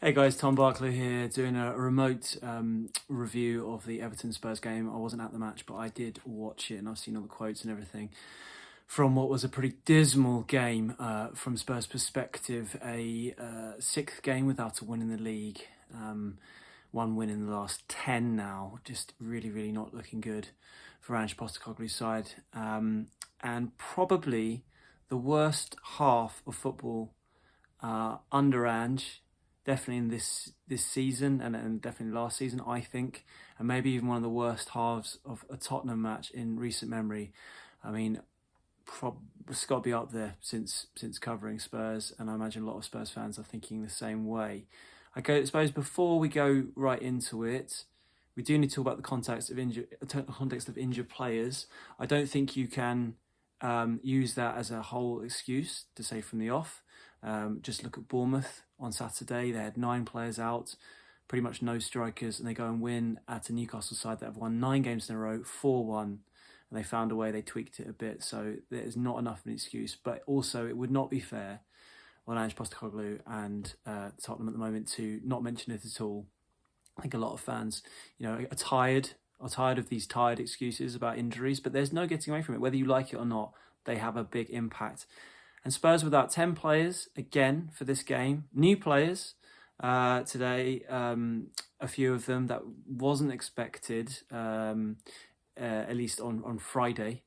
Hey guys, Tom Barklow here doing a remote review of the Everton Spurs game. I wasn't at the match, but I did watch it and I've seen all the quotes and everything from what was a pretty dismal game from Spurs' perspective. A sixth game without a win in the league. One win in the last 10 now. Just really, really not looking good for Ange Postecoglou's side. And probably the worst half of football under Ange. Definitely in this season and definitely last season, I think, and maybe even one of the worst halves of a Tottenham match in recent memory. I mean, it's got to be up there since covering Spurs, and I imagine a lot of Spurs fans are thinking the same way. I suppose before we go right into it, we do need to talk about the context of injured players. I don't think you can use that as a whole excuse to say from the off. Just look at Bournemouth on Saturday. They had 9 players out, pretty much no strikers, and they go and win at a Newcastle side that have won 9 games in a row, 4-1, and they found a way, they tweaked it a bit, so there's not enough of an excuse. But also, it would not be fair on Ange Postecoglou and Tottenham at the moment to not mention it at all. I think a lot of fans, are tired of these tired excuses about injuries, but there's no getting away from it. Whether you like it or not, they have a big impact. And Spurs without 10 players, again, for this game. New players today, a few of them that wasn't expected, at least on Friday.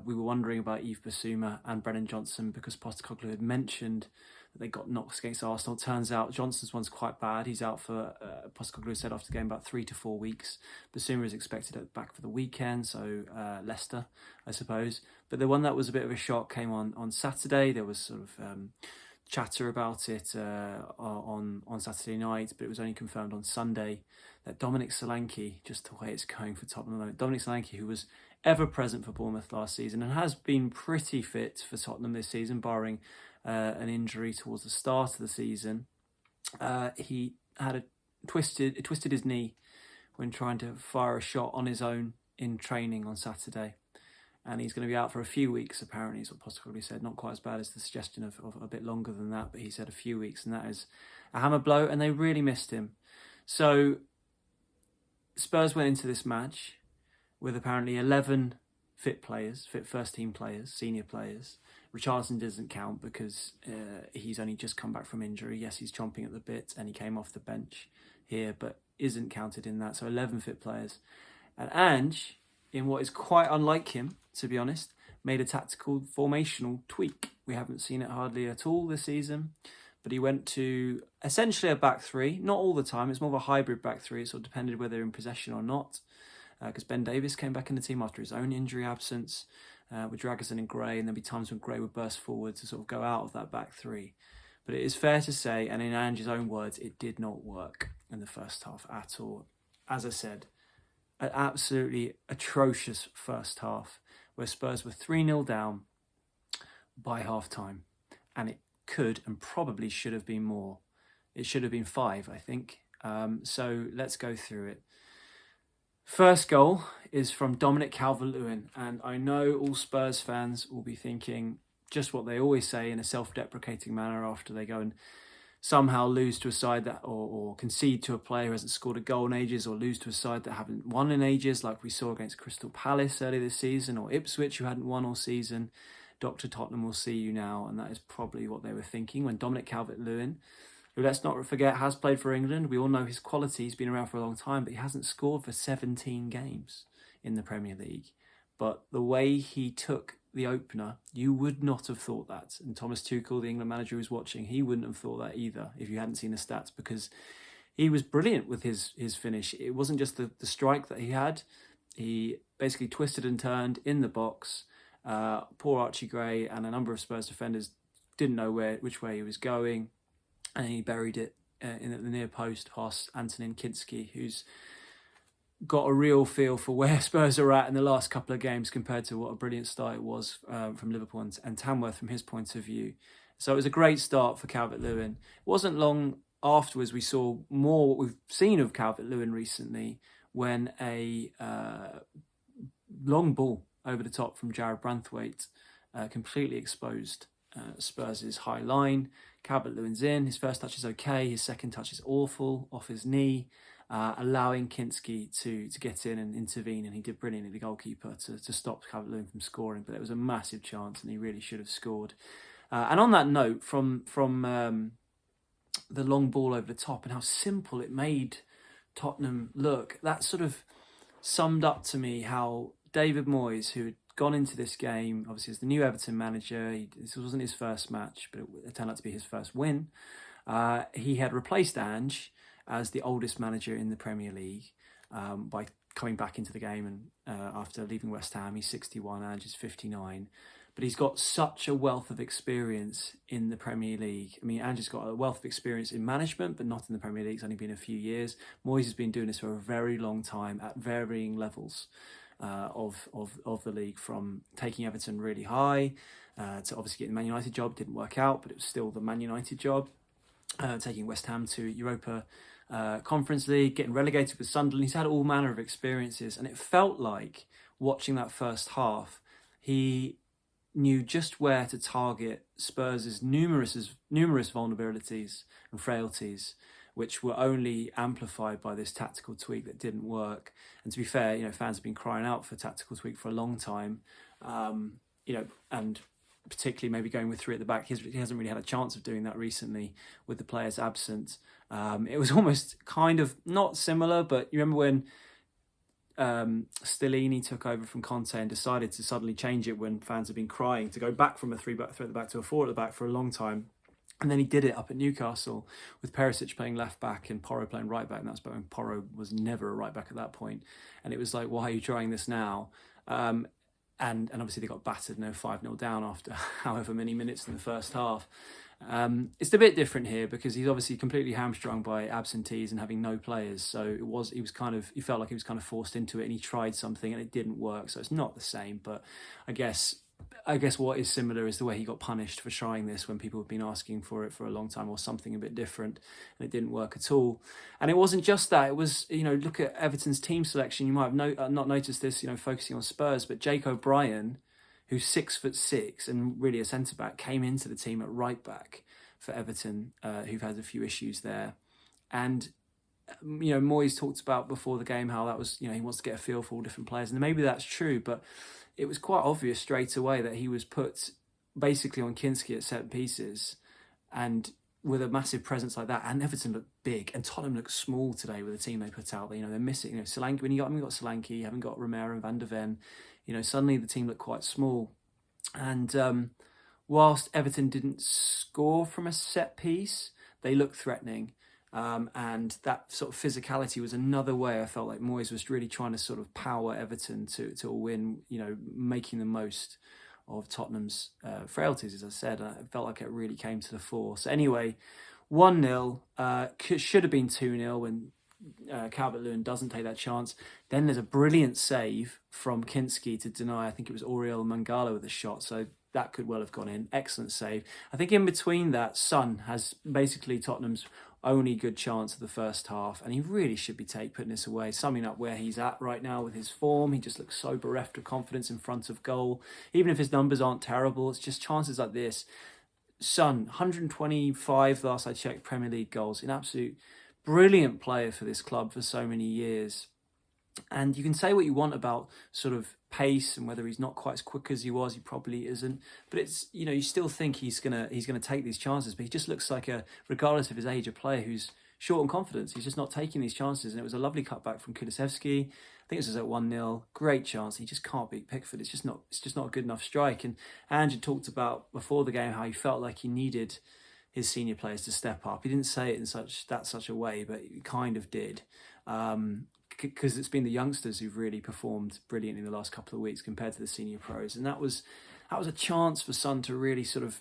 We were wondering about Yves Bissouma and Brennan Johnson because Postecoglou had mentioned that they got knocks against Arsenal. Turns out Johnson's one's quite bad. He's out for, Postecoglou said after the game, about 3 to 4 weeks. Bissouma is expected back for the weekend, so Leicester, I suppose. But the one that was a bit of a shock came on Saturday. There was sort of chatter about it on Saturday night, but it was only confirmed on Sunday that Dominic Solanke, just the way it's going for Tottenham at the moment, Dominic Solanke, who was ever present for Bournemouth last season and has been pretty fit for Tottenham this season, barring an injury towards the start of the season. He had twisted his knee when trying to fire a shot on his own in training on Saturday. And he's going to be out for a few weeks, apparently, is what Postecoglou said. Not quite as bad as the suggestion of a bit longer than that, but he said a few weeks, and that is a hammer blow, and they really missed him. So Spurs went into this match with apparently 11 fit first-team players, senior players. Richarlison doesn't count because he's only just come back from injury. Yes, he's chomping at the bit, and he came off the bench here, but isn't counted in that. So 11 fit players. And Ange, in what is quite unlike him, to be honest, made a tactical formational tweak. We haven't seen it hardly at all this season, but he went to essentially a back three, not all the time. It's more of a hybrid back three. It sort of depended whether they're in possession or not, because Ben Davies came back in the team after his own injury absence, with Dragusin and Gray, and there'd be times when Gray would burst forward to sort of go out of that back three. But it is fair to say, and in Ange's own words, it did not work in the first half at all. As I said, an absolutely atrocious first half where Spurs were 3-0 down by half-time. And it could and probably should have been more. It should have been 5, I think. So let's go through it. First goal is from Dominic Calvert-Lewin. And I know all Spurs fans will be thinking just what they always say in a self-deprecating manner after they go and somehow lose to a side that, or concede to a player who hasn't scored a goal in ages, or lose to a side that haven't won in ages, like we saw against Crystal Palace earlier this season, or Ipswich, who hadn't won all season. Dr. Tottenham will see you now, and that is probably what they were thinking when Dominic Calvert-Lewin, who, let's not forget, has played for England. We all know his quality. He's been around for a long time, but he hasn't scored for 17 games in the Premier League. But the way he took the opener, you would not have thought that. And Thomas Tuchel, the England manager who's watching, he wouldn't have thought that either if you hadn't seen the stats, because he was brilliant with his finish. It wasn't just the strike that he had. He basically twisted and turned in the box. Poor Archie Gray and a number of Spurs defenders didn't know which way he was going, and he buried it in the near post past Antonin Kinski, who's got a real feel for where Spurs are at in the last couple of games compared to what a brilliant start it was from Liverpool and Tamworth from his point of view. So it was a great start for Calvert-Lewin. It wasn't long afterwards we saw more what we've seen of Calvert-Lewin recently, when a long ball over the top from Jared Branthwaite completely exposed Spurs' high line. Calvert-Lewin's in. His first touch is okay. His second touch is awful, off his knee, allowing Kinski to get in and intervene. And he did brilliantly, the goalkeeper, to stop Calvert-Lewin from scoring. But it was a massive chance, and he really should have scored. And on that note, from the long ball over the top and how simple it made Tottenham look, that sort of summed up to me how David Moyes, who had gone into this game, obviously as the new Everton manager, this wasn't his first match, but it turned out to be his first win. He had replaced Ange as the oldest manager in the Premier League by coming back into the game, and after leaving West Ham. He's 61, Ange is 59. But he's got such a wealth of experience in the Premier League. I mean, Ange has got a wealth of experience in management, but not in the Premier League. It's only been a few years. Moyes has been doing this for a very long time at varying levels of the league, from taking Everton really high to obviously getting the Man United job. Didn't work out, but it was still the Man United job. Taking West Ham to Europa Conference League, getting relegated with Sunderland. He's had all manner of experiences, and it felt like, watching that first half, he knew just where to target Spurs' numerous vulnerabilities and frailties, which were only amplified by this tactical tweak that didn't work. And to be fair, fans have been crying out for tactical tweak for a long time, and particularly maybe going with three at the back. He hasn't really had a chance of doing that recently with the players absent. It was almost kind of not similar, but you remember when Stellini took over from Conte and decided to suddenly change it when fans had been crying to go back from a three at the back to a four at the back for a long time. And then he did it up at Newcastle with Perisic playing left back and Porro playing right back. And that's when Porro was never a right back at that point. And it was like, why are you trying this now? And obviously they got battered, 5-0 down after however many minutes in the first half. It's a bit different here because he's obviously completely hamstrung by absentees and having no players. So he felt like he was kind of forced into it, and he tried something and it didn't work. So it's not the same, but I guess what is similar is the way he got punished for trying this when people have been asking for it for a long time, or something a bit different, and it didn't work at all. And it wasn't just that. It was, look at Everton's team selection. You might have not noticed this, focusing on Spurs, but Jake O'Brien, who's 6'6" and really a centre-back, came into the team at right-back for Everton, who've had a few issues there. And, Moyes talked about before the game how that was, he wants to get a feel for all different players. And maybe that's true, but it was quite obvious straight away that he was put basically on Kinski at set pieces, and with a massive presence like that. And Everton looked big, and Tottenham looked small today with the team they put out. They're missing, Solanke. When you haven't got Solanke, you haven't got Romero and Van der Ven, suddenly the team looked quite small. And whilst Everton didn't score from a set piece, they looked threatening. And that sort of physicality was another way I felt like Moyes was really trying to sort of power Everton to a win, making the most of Tottenham's frailties, as I said. It felt like it really came to the fore. So anyway, 1-0, should have been 2-0 when Calvert-Lewin doesn't take that chance. Then there's a brilliant save from Kinski to deny, I think it was Oriol Mangala with a shot, so that could well have gone in. Excellent save. I think in between that, Son has basically Tottenham's only good chance of the first half, and he really should be putting this away, summing up where he's at right now with his form. He just looks so bereft of confidence in front of goal. Even if his numbers aren't terrible, it's just chances like this. Son, 125 last I checked Premier League goals, an absolute brilliant player for this club for so many years. And you can say what you want about sort of pace and whether he's not quite as quick as he was. He probably isn't, but it's, you still think he's gonna take these chances. But he just looks like regardless of his age, a player who's short on confidence. He's just not taking these chances. And it was a lovely cutback from Kulusevski. I think it was at 1-0. Great chance. He just can't beat Pickford. It's just not a good enough strike. And Andrew talked about before the game how he felt like he needed his senior players to step up. He didn't say it in such a way, but he kind of did. Because it's been the youngsters who've really performed brilliantly in the last couple of weeks compared to the senior pros. And that was a chance for Son to really sort of,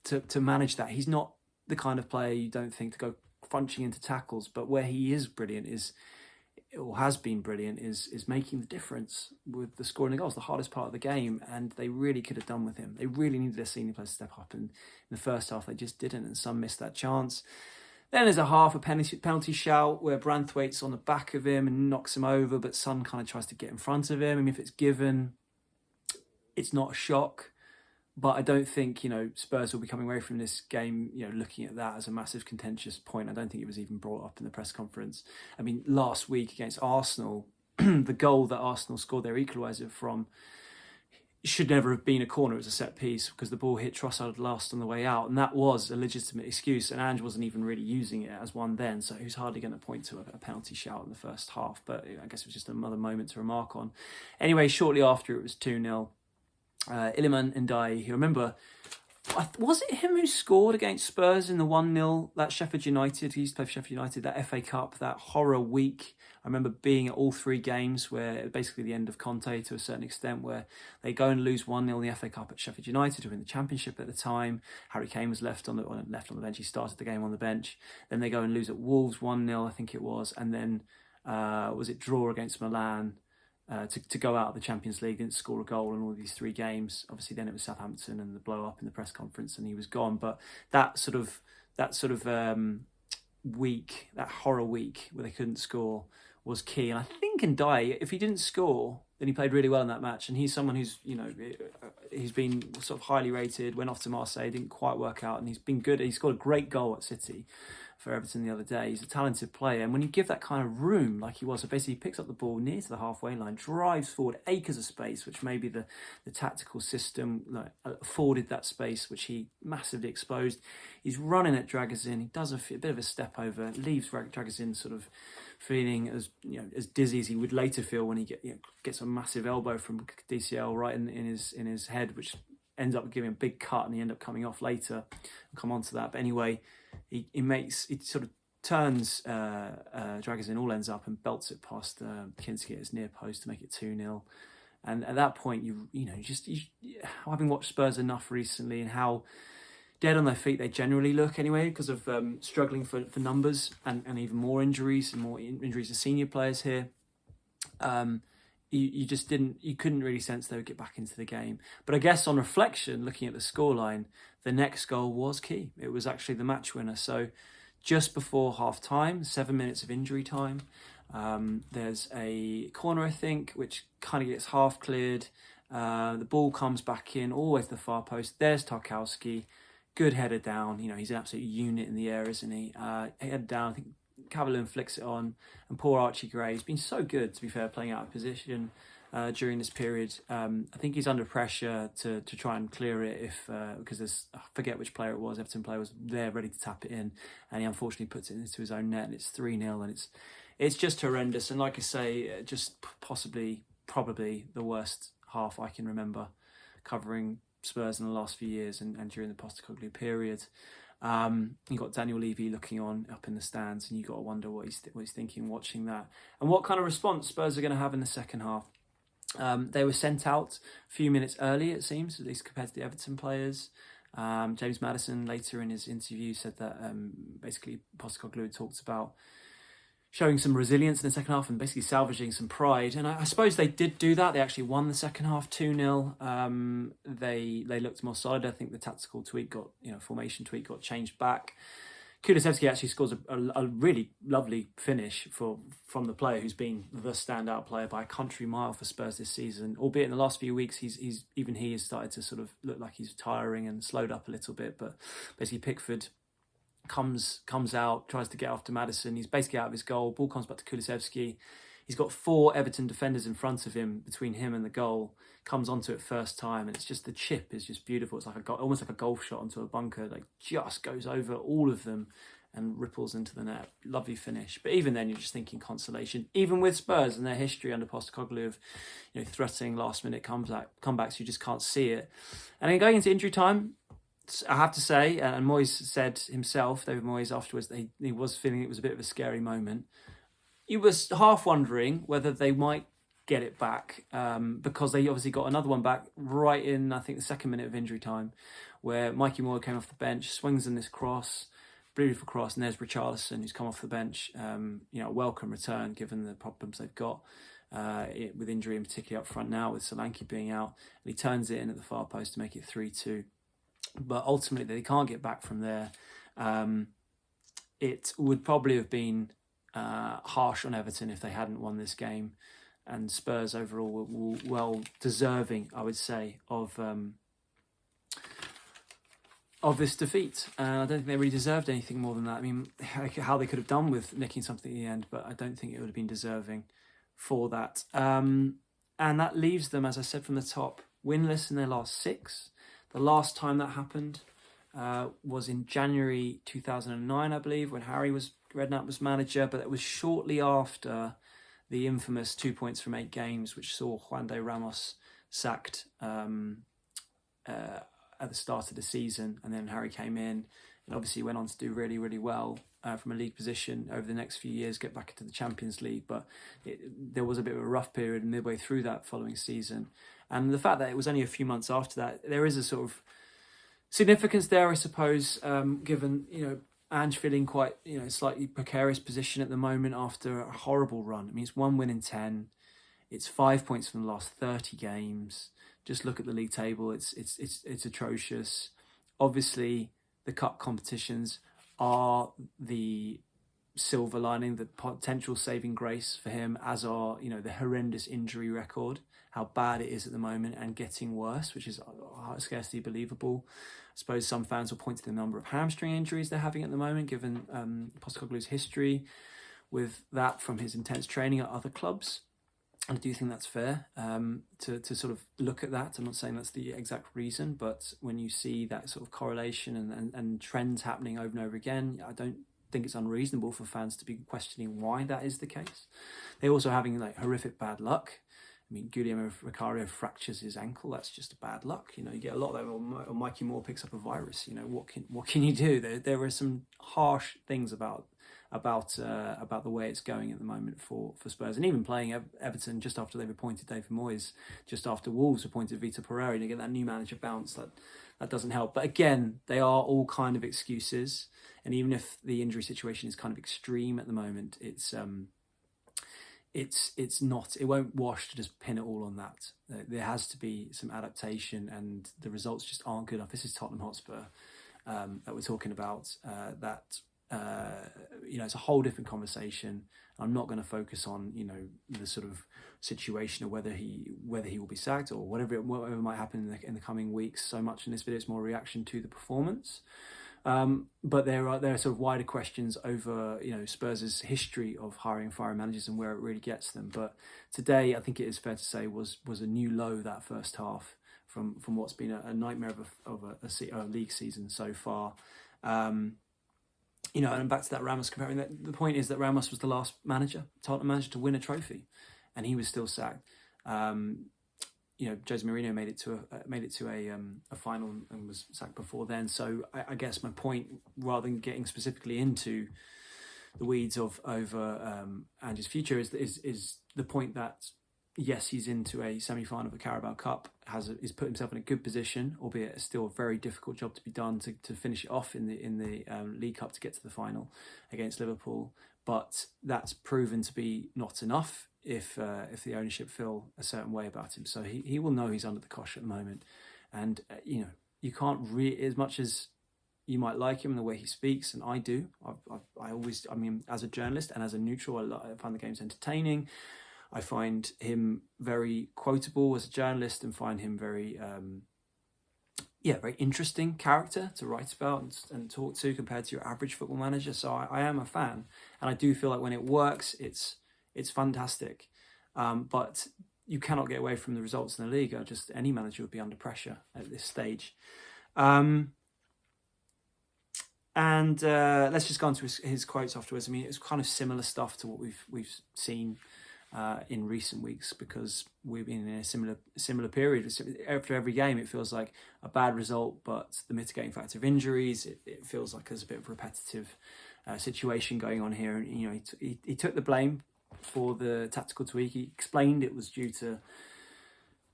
to manage that. He's not the kind of player you don't think to go crunching into tackles, but where he is brilliant has been brilliant is making the difference with the scoring of goals, the hardest part of the game. And they really could have done with him. They really needed their senior players to step up. And in the first half, they just didn't. And Son missed that chance. Then there's a penalty shout where Branthwaite's on the back of him and knocks him over, but Son kind of tries to get in front of him. I mean, if it's given, it's not a shock. But I don't think, Spurs will be coming away from this game, looking at that as a massive contentious point. I don't think it was even brought up in the press conference. I mean, last week against Arsenal, the goal that Arsenal scored their equaliser from should never have been a corner. It was a set piece because the ball hit Trossard last on the way out, and that was a legitimate excuse. And Ange wasn't even really using it as one then, so he was hardly going to point to a penalty shout in the first half. But I guess it was just another moment to remark on. Anyway, shortly after it was 2-0. Iliman Ndiaye, you remember, was it him who scored against Spurs in the 1-0, that Sheffield United, he used to play for Sheffield United, that FA Cup, that horror week? I remember being at all three games where basically the end of Conte to a certain extent, where they go and lose 1-0 in the FA Cup at Sheffield United, who were in the Championship at the time. Harry Kane was left on the bench. He started the game on the bench. Then they go and lose at Wolves 1-0, I think it was. And then was it draw against Milan? To go out of the Champions League, didn't score a goal in all these three games. Obviously, then it was Southampton and the blow up in the press conference, and he was gone. But that sort of week, that horror week where they couldn't score, was key. And I think Ndiaye, if he didn't score, then he played really well in that match. And he's someone who's he's been sort of highly rated. Went off to Marseille, didn't quite work out, and he's been good. He scored a great goal at City for Everton the other day. He's a talented player, and when you give that kind of room like he was, so basically he picks up the ball near to the halfway line, drives forward acres of space, which maybe the tactical system afforded that space, which he massively exposed. He's running at Dragusin. He does a bit of a step over, leaves Dragusin sort of feeling as dizzy as he would later feel when he gets a massive elbow from DCL right in his head, which ends up giving a big cut, and he ends up coming off later. I'll come on to that. But anyway, he sort of turns Dragusin, all ends up, and belts it past Kinski at his near post to make it 2-0. And at that point, having watched Spurs enough recently and how dead on their feet they generally look anyway, because of struggling for numbers and even more injuries to senior players here. You couldn't really sense they would get back into the game. But I guess on reflection, looking at the scoreline, the next goal was key. It was actually the match winner. So just before half time, 7 minutes of injury time, there's a corner, I think, which kind of gets half cleared. The ball comes back in, always the far post. There's Tarkowski, good header down. He's an absolute unit in the air, isn't he? Head down, I think Cavalier flicks it on, and poor Archie Gray. He's been so good, to be fair, playing out of position during this period. I think he's under pressure to try and clear it because I forget which player it was. Everton player was there ready to tap it in, and he unfortunately puts it into his own net, and it's 3-0, and it's just horrendous. And like I say, just probably the worst half I can remember covering Spurs in the last few years and during the Postecoglou period. You got Daniel Levy looking on up in the stands, and you got to wonder what he's thinking watching that, and what kind of response Spurs are going to have in the second half. They were sent out a few minutes early, it seems, at least compared to the Everton players. James Maddison later in his interview said that basically Postecoglou talked about showing some resilience in the second half and basically salvaging some pride. And I suppose they did do that. They actually won the second half 2-0. They looked more solid. I think the tactical tweak formation tweak got changed back. Kulusevski actually scores a really lovely finish from the player who's been the standout player by a country mile for Spurs this season. Albeit in the last few weeks, he has started to sort of look like he's tiring and slowed up a little bit. But basically Pickford comes out, tries to get after Maddison. He's basically out of his goal. Ball comes back to Kulusevski. He's got 4 Everton defenders in front of him, between him and the goal. Comes onto it first time, and it's just, the chip is just beautiful. It's like almost like a golf shot onto a bunker. Like, just goes over all of them and ripples into the net. Lovely finish. But even then, you're just thinking consolation. Even with Spurs and their history under Postecoglou of threatening last minute comebacks, you just can't see it. And then going into injury time, I have to say, and Moyes said himself, David Moyes, afterwards, that he was feeling it was a bit of a scary moment. He was half wondering whether they might get it back because they obviously got another one back right in, I think, the 2nd minute of injury time, where Mikey Moore came off the bench, swings in this cross, beautiful cross, and there's Richarlison who's come off the bench. A welcome return given the problems they've got with injury, in particular up front now with Solanke being out. And he turns it in at the far post to make it 3-2. But ultimately, they can't get back from there. It would probably have been harsh on Everton if they hadn't won this game, and Spurs overall were well deserving, I would say, of of this defeat. And I don't think they really deserved anything more than that. I mean, how they could have done with nicking something in the end, but I don't think it would have been deserving for that. And that leaves them, as I said from the top, winless in their last 6. The last time that happened was in January 2009, I believe, when Harry Redknapp was manager, but it was shortly after the infamous 2 points from 8 games, which saw Juan de Ramos sacked at the start of the season, and then Harry came in and obviously went on to do really, really well from a league position over the next few years, get back into the Champions League. But there was a bit of a rough period midway through that following season. And the fact that it was only a few months after that, there is a sort of significance there, I suppose, given, Ange feeling quite, slightly precarious position at the moment after a horrible run. I mean, it's 1 win in 10. It's 5 points from the last 30 games. Just look at the league table. It's atrocious. Obviously, the cup competitions are the silver lining, the potential saving grace for him, as are, the horrendous injury record, how bad it is at the moment and getting worse, which is scarcely believable. I suppose some fans will point to the number of hamstring injuries they're having at the moment, given Postecoglou's history with that from his intense training at other clubs. And I do think that's fair to sort of look at that. I'm not saying that's the exact reason, but when you see that sort of correlation and trends happening over and over again, I don't think it's unreasonable for fans to be questioning why that is the case. They're also having horrific bad luck. I mean, Guillermo Vicario fractures his ankle. That's just a bad luck. You get a lot of that. Or Mikey Moore picks up a virus. What can you do? There are some harsh things about the way it's going at the moment for Spurs, and even playing Everton just after they've appointed David Moyes, just after Wolves appointed Vitor Pereira, to get that new manager bounce, that doesn't help. But again, they are all kind of excuses, and even if the injury situation is kind of extreme at the moment, it's not. It won't wash to just pin it all on that. There has to be some adaptation, and the results just aren't good enough. This is Tottenham Hotspur that we're talking about. It's a whole different conversation. I'm not going to focus on the sort of situation of whether he will be sacked or whatever might happen in the coming weeks. So much in this video, it's more reaction to the performance. But there are sort of wider questions over Spurs' history of hiring and firing managers and where it really gets them. But today, I think it is fair to say was a new low that first half from what's been a nightmare of a league season so far. And back to that Ramos comparing. The point is that Ramos was the last Tottenham manager to win a trophy, and he was still sacked. Jose Mourinho made it to a final and was sacked before then. So I guess my point, rather than getting specifically into the weeds over Ange's future, is the point that yes, he's into a semi-final of a Carabao Cup, he's put himself in a good position, albeit it's still a very difficult job to be done to finish it off in the League Cup to get to the final against Liverpool. But that's proven to be not enough if the ownership feel a certain way about him. So he will know he's under the cosh at the moment, and you can't as much as you might like him and the way he speaks, and I do. I always, as a journalist and as a neutral, I find the games entertaining. I find him very quotable as a journalist and find him very interesting character to write about and talk to compared to your average football manager. So I am a fan, and I do feel like when it works, it's fantastic. But you cannot get away from the results in the league. Just any manager would be under pressure at this stage. And let's just go on to his quotes afterwards. I mean, it's kind of similar stuff to what we've seen in recent weeks, because we've been in a similar period. After every game, it feels like a bad result, but the mitigating factor of injuries, it feels like there's a bit of repetitive situation going on here. And he took the blame for the tactical tweak. He explained it was due to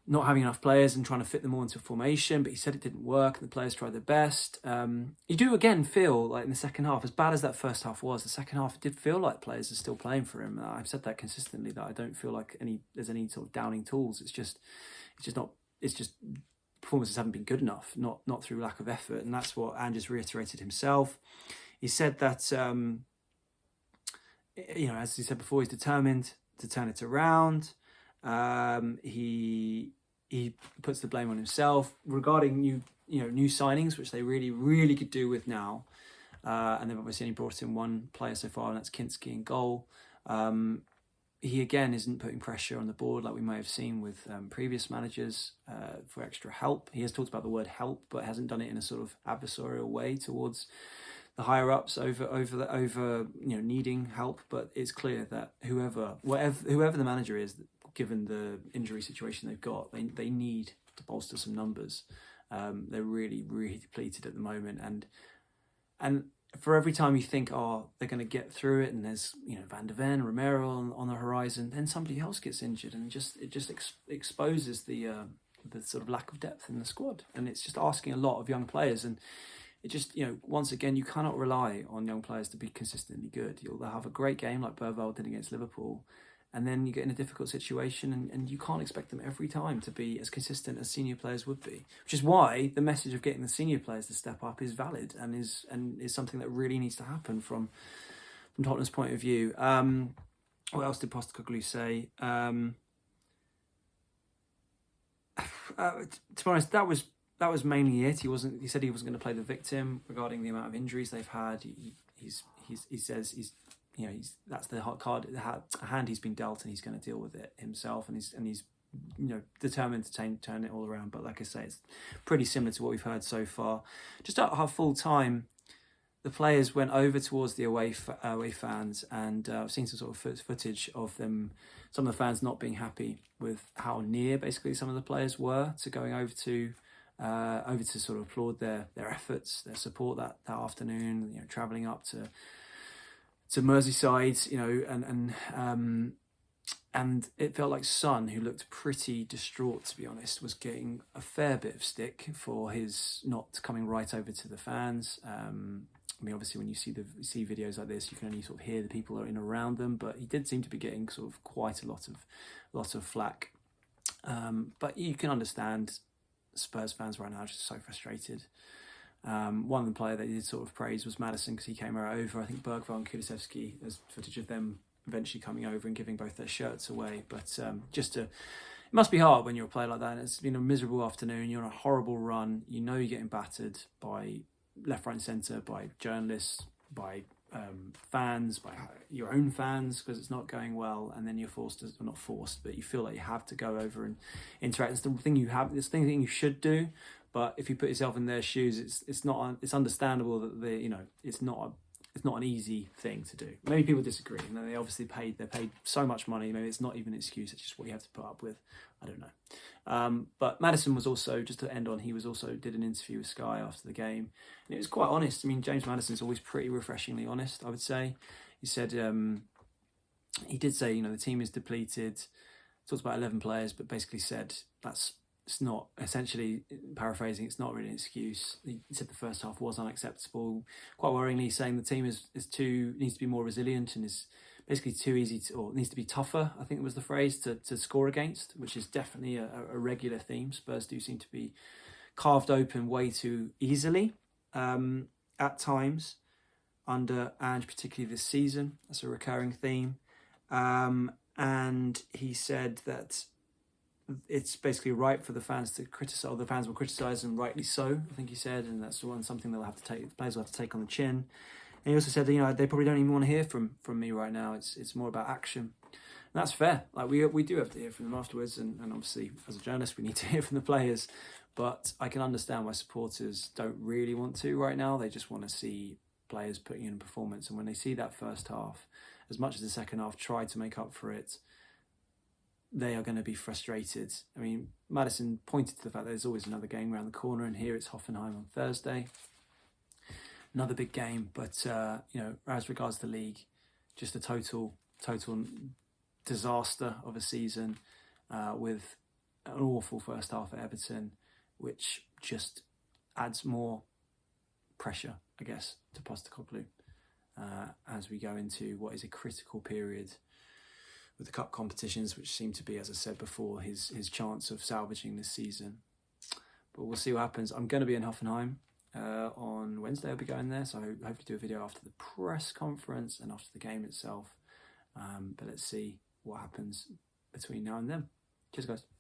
not having enough players and trying to fit them all into formation, but he said it didn't work and the players tried their best. You do again feel like in the second half, as bad as that first half was, the second half, it did feel like players are still playing for him. I've said that consistently, that I don't feel like there's any sort of downing tools. It's just performances haven't been good enough, not through lack of effort. And that's what Ange's reiterated himself. He said that, as he said before, he's determined to turn it around. He puts the blame on himself regarding new new signings, which they really could do with now. And they've obviously only brought in one player so far, and that's Kinski in goal. He again isn't putting pressure on the board like we may have seen with previous managers for extra help. He has talked about the word help, but hasn't done it in a sort of adversarial way towards the higher ups over needing help. But it's clear that whoever the manager is, given the injury situation they've got, they need to bolster some numbers. They're really depleted at the moment, and for every time you think, oh, they're going to get through it, and there's Van de Ven, Romero on the horizon, then somebody else gets injured, and it just exposes the sort of lack of depth in the squad, and it's just asking a lot of young players, and it just once again you cannot rely on young players to be consistently good. They'll have a great game like Bergvall did against Liverpool, and then you get in a difficult situation, and you can't expect them every time to be as consistent as senior players would be. Which is why the message of getting the senior players to step up is valid and is something that really needs to happen from Tottenham's point of view. What else did Postecoglou say? To be honest, that was mainly it. He said he wasn't going to play the victim regarding the amount of injuries they've had. He says that's the hot card, the hand he's been dealt, and he's going to deal with it himself, and he's determined to turn it all around. But like I say, it's pretty similar to what we've heard so far. Just at half full time, the players went over towards the away fans, and I've seen some sort of footage of them. Some of the fans not being happy with how near basically some of the players were to going over to sort of applaud their efforts, their support that afternoon. Travelling up to Merseyside, and it felt like Son, who looked pretty distraught, to be honest, was getting a fair bit of stick for his not coming right over to the fans. Obviously, when you see videos like this, you can only sort of hear the people in around them, but he did seem to be getting sort of quite a lot of flack. But you can understand Spurs fans right now are just so frustrated. One of the players they did sort of praise was Maddison, because he came right over. I think Bergvall and Kulusevski, there's footage of them eventually coming over and giving both their shirts away. But it must be hard when you're a player like that. And it's been a miserable afternoon. You're on a horrible run. You're getting battered by left, right and centre, by journalists, by fans, by your own fans, because it's not going well, and then you're not forced, but you feel like you have to go over and interact. It's the thing you should do, but if you put yourself in their shoes, it's understandable that it's not an easy thing to do. Many people disagree, and they obviously they're paid so much money. Maybe it's not even an excuse; it's just what you have to put up with. I don't know. But Maddison was also, just to end on, he did an interview with Sky after the game, and it was quite honest. I mean, James Maddison's always pretty refreshingly honest, I would say. He said he did say the team is depleted. Talked about 11 players, but basically said it's not, essentially paraphrasing, it's not really an excuse. He said the first half was unacceptable. Quite worryingly, saying the team needs to be more resilient and is basically too easy or needs to be tougher, I think was the phrase, to score against, which is definitely a regular theme. Spurs do seem to be carved open way too easily at times under Ange, particularly this season. That's a recurring theme. And he said that it's basically right for the fans to criticise, or the fans will criticise, and rightly so, I think he said, and that's something the players will have to take on the chin. And he also said that, they probably don't even want to hear from me right now. It's more about action. And that's fair. Like we do have to hear from them afterwards, and obviously as a journalist we need to hear from the players. But I can understand why supporters don't really want to right now. They just want to see players putting in a performance, and when they see that first half, as much as the second half tried to make up for it, they are going to be frustrated. I mean, Maddison pointed to the fact that there's always another game around the corner, and here it's Hoffenheim on Thursday. Another big game, but as regards the league, just a total disaster of a season with an awful first half at Everton, which just adds more pressure, I guess, to Postecoglou as we go into what is a critical period with the cup competitions, which seem to be, as I said before, his chance of salvaging this season. But we'll see what happens. I'm going to be in Hoffenheim on Wednesday. I'll be going there, so I hope to do a video after the press conference and after the game itself. But let's see what happens between now and then. Cheers, guys.